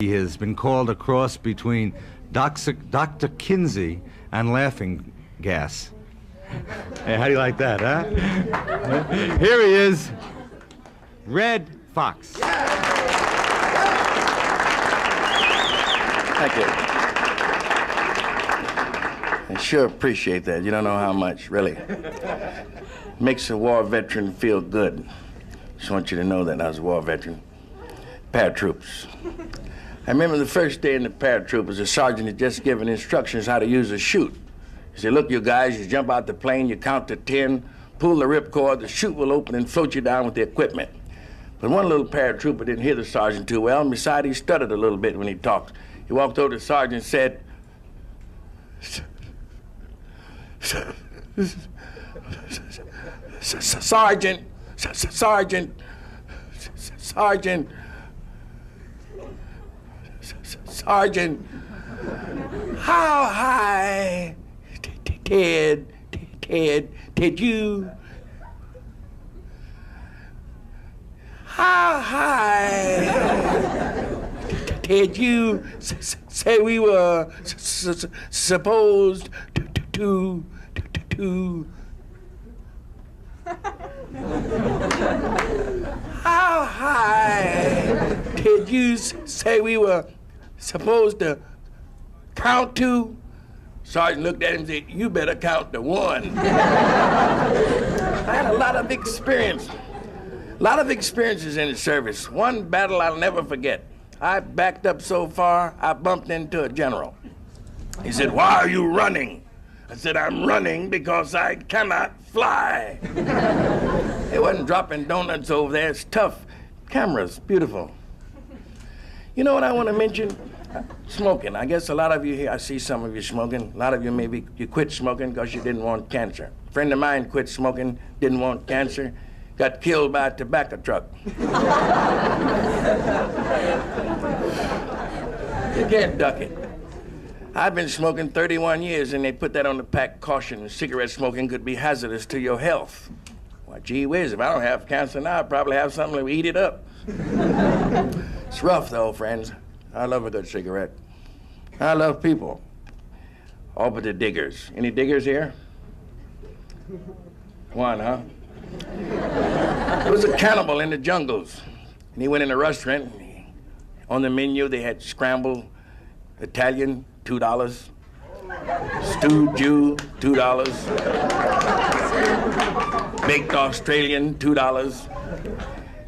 He has been called a cross between Dr. Kinsey and laughing gas. Hey, how do you like that, huh? Here he is, Red Foxx. Thank you. I sure appreciate that. You don't know how much, really. Makes a war veteran feel good. Just want you to know that I was a war veteran. Paratroops. I remember the first day in the paratroopers, the sergeant had just given instructions how to use a chute. He said, look, you guys, you jump out the plane, you count to 10, pull the ripcord, the chute will open and float you down with the equipment. But one little paratrooper didn't hear the sergeant too well, and besides, he stuttered a little bit when he talked. He walked over to the sergeant and said, Sergeant, how high did you? How high did you say we were supposed to? How high did you say we were supposed to count to? Sergeant looked at him and said, you better count to 1. I had a lot of experience. A lot of experiences in the service. One battle I'll never forget. I backed up so far, I bumped into a general. He said, why are you running? I said, I'm running because I cannot fly. They wasn't dropping donuts over there. It's tough. Cameras, beautiful. You know what I want to mention? Smoking. I guess a lot of you here, I see some of you smoking. A lot of you maybe you quit smoking because you didn't want cancer. A friend of mine quit smoking, didn't want cancer, got killed by a tobacco truck. You can't duck it. I've been smoking 31 years, and they put that on the pack, caution, cigarette smoking could be hazardous to your health. Well, gee whiz, if I don't have cancer now, I probably have something that will eat it up. It's rough, though, friends. I love a good cigarette. I love people. All but the diggers. Any diggers here? One, huh? There was a cannibal in the jungles, and he went in a restaurant. On the menu, they had scrambled Italian, $2. Stewed Jew, $2. Baked Australian, $2.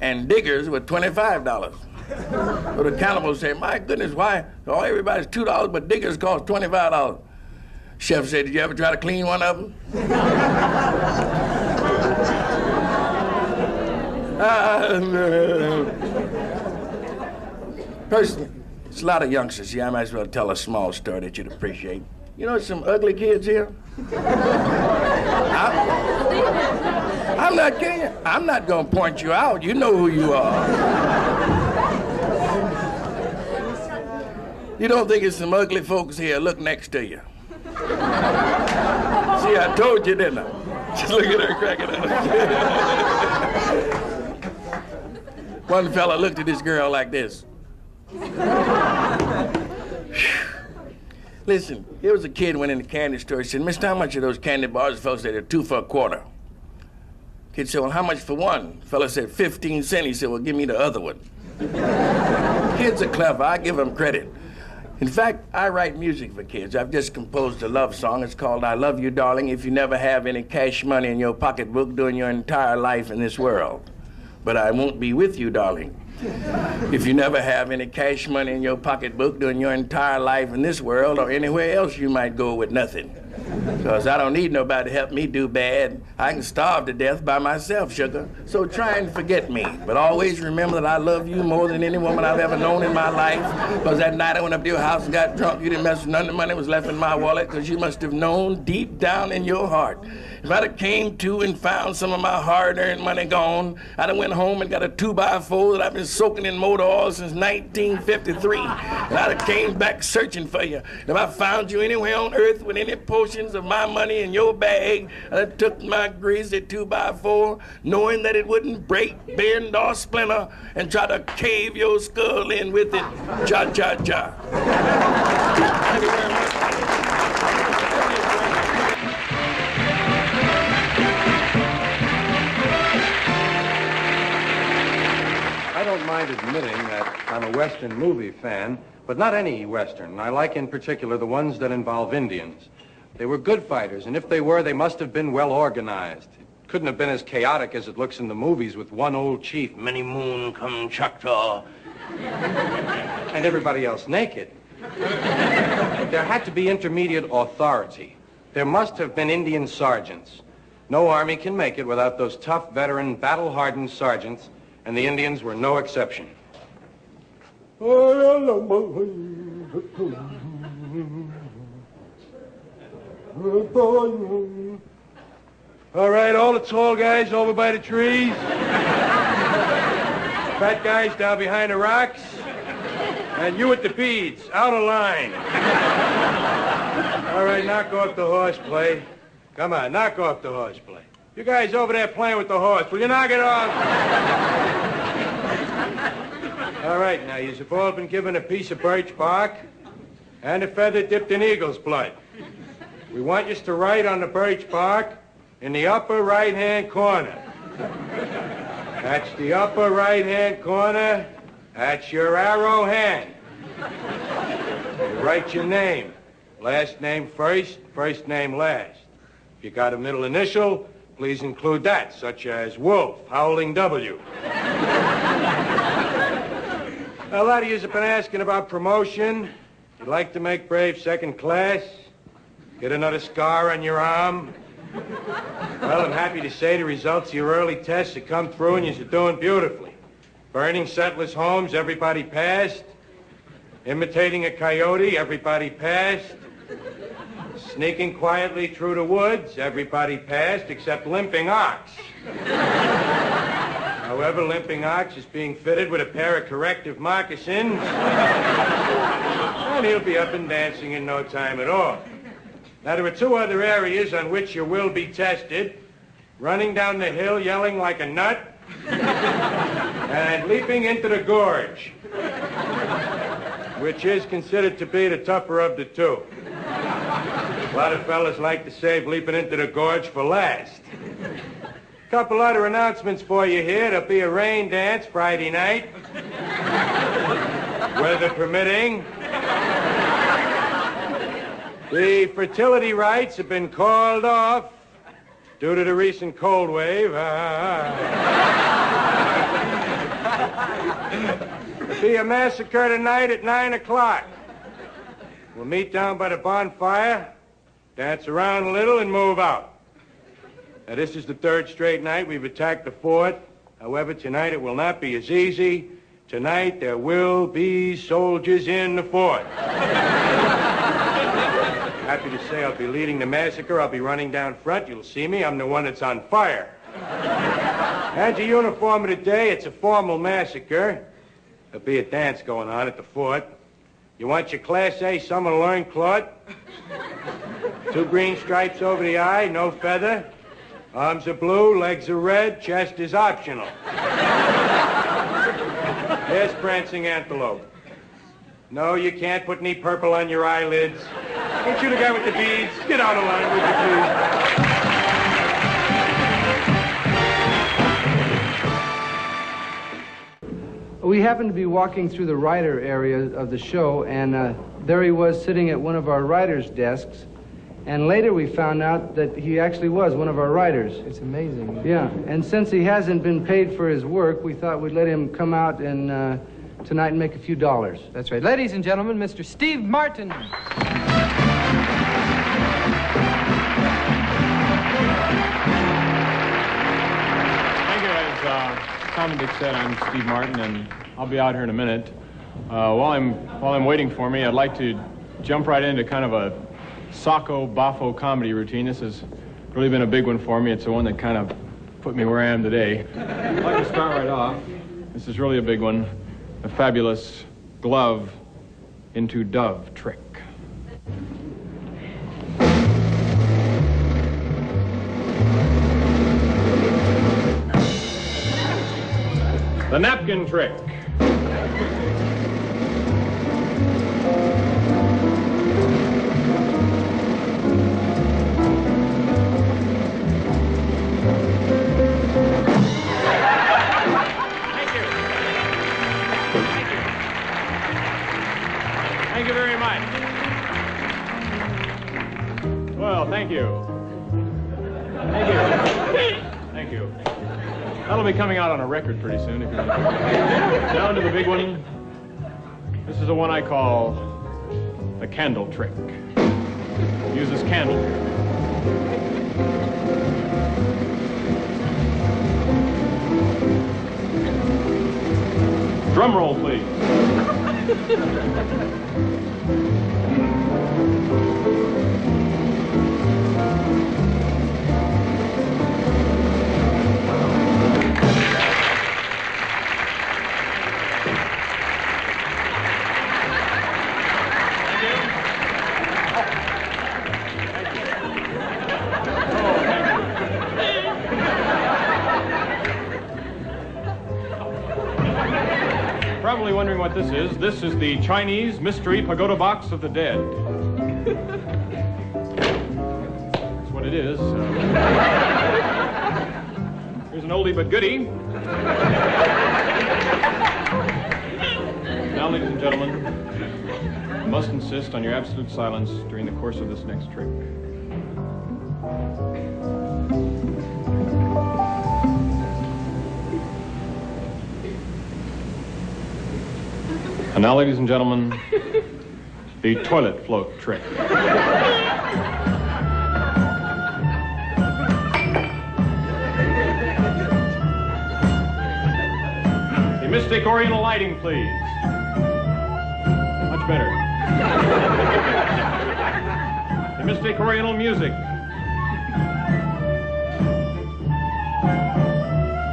And diggers were $25. So the cannibal said, my goodness, why? Oh, everybody's $2, but diggers cost $25. Chef said, did you ever try to clean one of them? Personally, it's a lot of youngsters here. I might as well tell a small story that you'd appreciate. You know some ugly kids here? I'm not kidding. I'm not going to point you out. You know who you are. You don't think it's some ugly folks here? Look next to you. See, I told you, didn't I? Just look at her cracking up. One fella looked at this girl like this. Listen, here was a kid went in the candy store. He said, mister, how much are those candy bars? The fella said, they're 2 for $0.25. Kid said, well, how much for one? The fella said, 15 cents. He said, well, give me the other one. Kids are clever. I give them credit. In fact, I write music for kids. I've just composed a love song. It's called I Love You, Darling, If You Never Have Any Cash Money in Your Pocketbook During Your Entire Life in This World. But I won't be with you, darling, if you never have any cash money in your pocketbook during your entire life in this world or anywhere else you might go with nothing. Because I don't need nobody to help me do bad. I can starve to death by myself, sugar. So try and forget me. But always remember that I love you more than any woman I've ever known in my life. Because that night I went up to your house and got drunk, you didn't mess with none of the money was left in my wallet, because you must have known deep down in your heart. If I'd have came to and found some of my hard-earned money gone, I'd have went home and got a 2x4 that I've been soaking in motor oil since 1953. And I'd have came back searching for you. If I found you anywhere on earth with any portion fractions of my money in your bag. I took my greasy 2x4, knowing that it wouldn't break, bend, or splinter, and try to cave your skull in with it. Cha-cha-cha. Thank you very much. I don't mind admitting that I'm a Western movie fan, but not any Western. I like in particular the ones that involve Indians. They were good fighters, and if they were, they must have been well organized. It couldn't have been as chaotic as it looks in the movies with one old chief, Many Moon come Choctaw, and everybody else naked. There had to be intermediate authority. There must have been Indian sergeants. No army can make it without those tough, veteran, battle-hardened sergeants, and the Indians were no exception. All right, all the tall guys over by the trees. Fat guys down behind the rocks. And you at the beads, out of line. All right, knock off the horseplay. Come on, knock off the horseplay. You guys over there playing with the horse, will you knock it off? All right, now, you've all been given a piece of birch bark and a feather dipped in eagle's blood. We want you to write on the birch bark in the upper right-hand corner. That's the upper right-hand corner. That's your arrow hand. You write your name. Last name first, first name last. If you got a middle initial, please include that, such as Wolf, Howling W. A lot of you have been asking about promotion. You'd like to make brave second class? Get another scar on your arm? Well, I'm happy to say the results of your early tests have come through and you're doing beautifully. Burning settlers' homes, everybody passed. Imitating a coyote, everybody passed. Sneaking quietly through the woods, everybody passed except Limping Ox. However, Limping Ox is being fitted with a pair of corrective moccasins, and he'll be up and dancing in no time at all. Now, there are two other areas on which you will be tested. Running down the hill yelling like a nut, and leaping into the gorge, which is considered to be the tougher of the two. A lot of fellas like to save leaping into the gorge for last. Couple other announcements for you here. There'll be a rain dance Friday night, weather permitting. The fertility rites have been called off due to the recent cold wave. There'll be a massacre tonight at 9 o'clock. We'll meet down by the bonfire, dance around a little, and move out. Now, this is the third straight night we've attacked the fort. However, tonight it will not be as easy. Tonight there will be soldiers in the fort. Happy to say I'll be leading the massacre. I'll be running down front. You'll see me. I'm the one that's on fire. And your uniform of the day, it's a formal massacre. There'll be a dance going on at the fort. You want your Class A summer loincloth. 2 green stripes over the eye, no feather. Arms are blue, legs are red, chest is optional. There's prancing antelope. No, you can't put any purple on your eyelids. Don't you the guy with the beads? Get out of line, would you, please? We happened to be walking through the writer area of the show, and there he was sitting at one of our writers' desks. And later we found out that he actually was one of our writers. It's amazing. Yeah, and since he hasn't been paid for his work, we thought we'd let him come out and tonight and make a few dollars. That's right. Ladies and gentlemen, Mr. Steve Martin. Thank you. As Tom and Dick said, I'm Steve Martin, and I'll be out here in a minute. While I'm waiting for me, I'd like to jump right into kind of a Sacco Baffo comedy routine. This has really been a big one for me. It's the one that kind of put me where I am today. I'd like to start right off. This is really a big one. The fabulous glove into dove trick. The napkin trick. Thank you very much. Well, thank you. Thank you. Thank you. That'll be coming out on a record pretty soon. If you want. Down to the big one. This is the one I call the candle trick. Uses candle. Drum roll, please. Probably wondering what this is. This is the Chinese Mystery Pagoda Box of the Dead. That's what it is. Here's an oldie but goodie. Now, ladies and gentlemen, I must insist on your absolute silence during the course of this next trick. And now, ladies and gentlemen, the toilet float trick. The Mystic Oriental lighting, please. Much better. The Mystic Oriental music.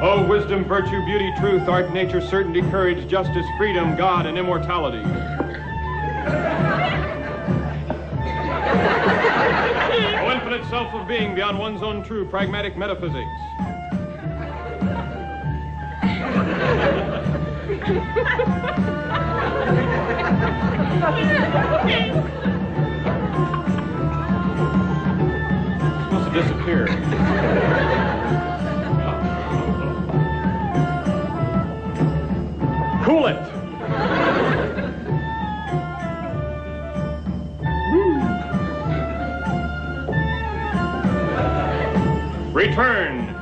Oh, wisdom, virtue, beauty, truth, art, nature, certainty, courage, justice, freedom, God, and immortality. Oh, infinite self of being beyond one's own true pragmatic metaphysics. It's supposed to disappear. Cool it! Return!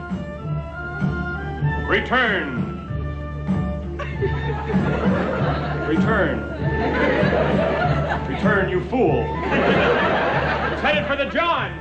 Return! Return! Return, you fool! It's headed for the John!